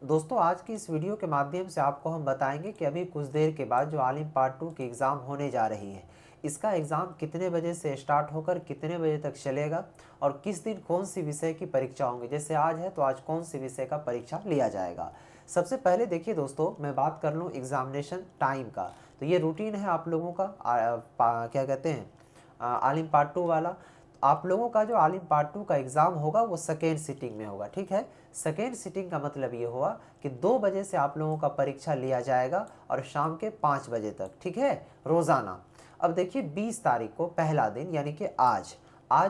दोस्तों आज की इस वीडियो के माध्यम से आपको हम बताएंगे कि अभी कुछ देर के बाद जो आलिम पार्ट 2 की एग्ज़ाम होने जा रही है, इसका एग्ज़ाम कितने बजे से स्टार्ट होकर कितने बजे तक चलेगा और किस दिन कौन सी विषय की परीक्षा होंगी। जैसे आज है तो आज कौन सी विषय का परीक्षा लिया जाएगा। सबसे पहले देखिए दोस्तों, मैं बात कर लूँ एग्ज़ामिनेशन टाइम का, तो ये रूटीन है आप लोगों का क्या कहते हैं आलिम पार्ट 2 वाला। आप लोगों का जो आलिम पार्ट 2 का एग्ज़ाम होगा वो सेकेंड सिटिंग में होगा, ठीक है। सेकेंड सिटिंग का मतलब ये हुआ कि 2 बजे से आप लोगों का परीक्षा लिया जाएगा और शाम के 5 बजे तक, ठीक है, रोज़ाना। अब देखिए 20 तारीख को पहला दिन यानी कि आज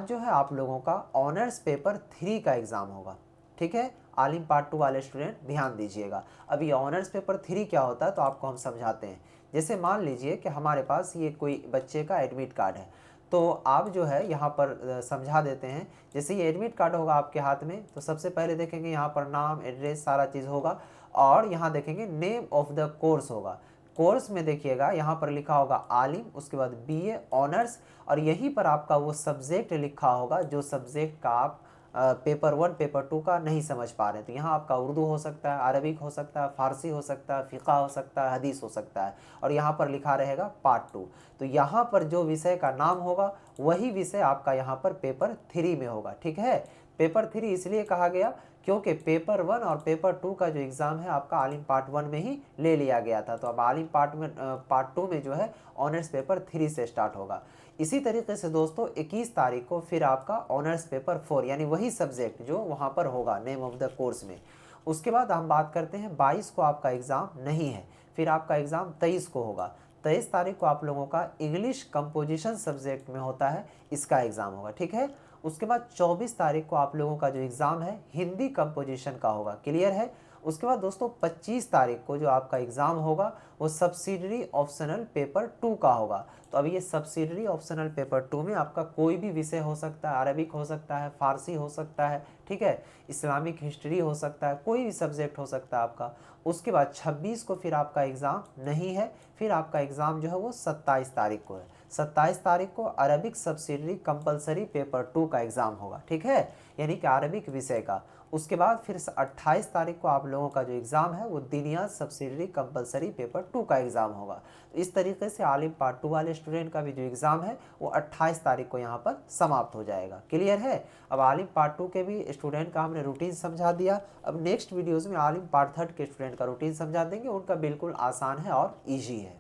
जो है आप लोगों का ऑनर्स पेपर 3 का एग्ज़ाम होगा, ठीक है। आलिम पार्ट 2 वाले स्टूडेंट ध्यान दीजिएगा। अब ये ऑनर्स पेपर 3 क्या होता है तो आपको हम समझाते हैं। जैसे मान लीजिए कि हमारे पास ये कोई बच्चे का एडमिट कार्ड है, तो आप जो है यहाँ पर समझा देते हैं। जैसे ये एडमिट कार्ड होगा आपके हाथ में, तो सबसे पहले देखेंगे यहाँ पर नाम, एड्रेस, सारा चीज़ होगा और यहाँ देखेंगे नेम ऑफ द कोर्स होगा। कोर्स में देखिएगा यहाँ पर लिखा होगा आलिम, उसके बाद बीए ऑनर्स, और यहीं पर आपका वो सब्जेक्ट लिखा होगा जो सब्जेक्ट का आप पेपर 1 पेपर 2 का नहीं समझ पा रहे हैं। तो यहाँ आपका उर्दू हो सकता है, अरबिक हो सकता है, फ़ारसी हो सकता है, फ़िक़ा हो सकता है, हदीस हो सकता है, और यहाँ पर लिखा रहेगा पार्ट 2। तो यहाँ पर जो विषय का नाम होगा वही विषय आपका यहाँ पर पेपर 3 में होगा, ठीक है। पेपर 3 इसलिए कहा गया क्योंकि पेपर 1 और पेपर 2 का जो एग्ज़ाम है आपका आलिम पार्ट 1 में ही ले लिया गया था। तो अब आलिम पार्ट 2 में जो है ऑनर्स पेपर 3 से स्टार्ट होगा। इसी तरीके से दोस्तों 21 तारीख को फिर आपका ऑनर्स पेपर 4 यानी वही सब्जेक्ट जो वहाँ पर होगा नेम ऑफ द कोर्स में। उसके बाद हम बात करते हैं 22 को आपका एग्ज़ाम नहीं है, फिर आपका एग्ज़ाम 23 को होगा। 23 तारीख को आप लोगों का इंग्लिश कंपोजिशन सब्जेक्ट में होता है, इसका एग्ज़ाम होगा, ठीक है। उसके बाद 24 तारीख को आप लोगों का जो एग्ज़ाम है हिंदी कंपोजिशन का होगा, क्लियर है। उसके बाद दोस्तों 25 तारीख को जो आपका एग्ज़ाम होगा वो सब्सिडरी ऑप्शनल पेपर 2 का होगा। तो अब ये सब्सिडरी ऑप्शनल पेपर 2 में आपका कोई भी विषय हो सकता है, अरबिक हो सकता है, फ़ारसी हो सकता है, ठीक है, इस्लामिक हिस्ट्री हो सकता है, कोई भी सब्जेक्ट हो सकता है आपका। उसके बाद 26 को फिर आपका एग्ज़ाम नहीं है, फिर आपका एग्ज़ाम जो है वो 27 तारीख को है। 27 तारीख को अरबिक सब्सिडरी कंपलसरी पेपर 2 का एग्ज़ाम होगा, ठीक है, यानी कि अरबिक विषय का। उसके बाद फिर 28 तारीख को आप लोगों का जो एग्ज़ाम है वो दीनिया सब्सिडरी कंपलसरी पेपर 2 का एग्ज़ाम होगा। तो इस तरीके से आलिम पार्ट 2 वाले स्टूडेंट का भी जो एग्ज़ाम है वो 28 तारीख को यहाँ पर समाप्त हो जाएगा, क्लियर है। अब आलिम पार्ट 2 के भी स्टूडेंट का हमने रूटीन समझा दिया। अब नेक्स्ट वीडियोज़ में आलिम पार्ट 3 के स्टूडेंट का रूटीन समझा देंगे, उनका बिल्कुल आसान है और ईजी है।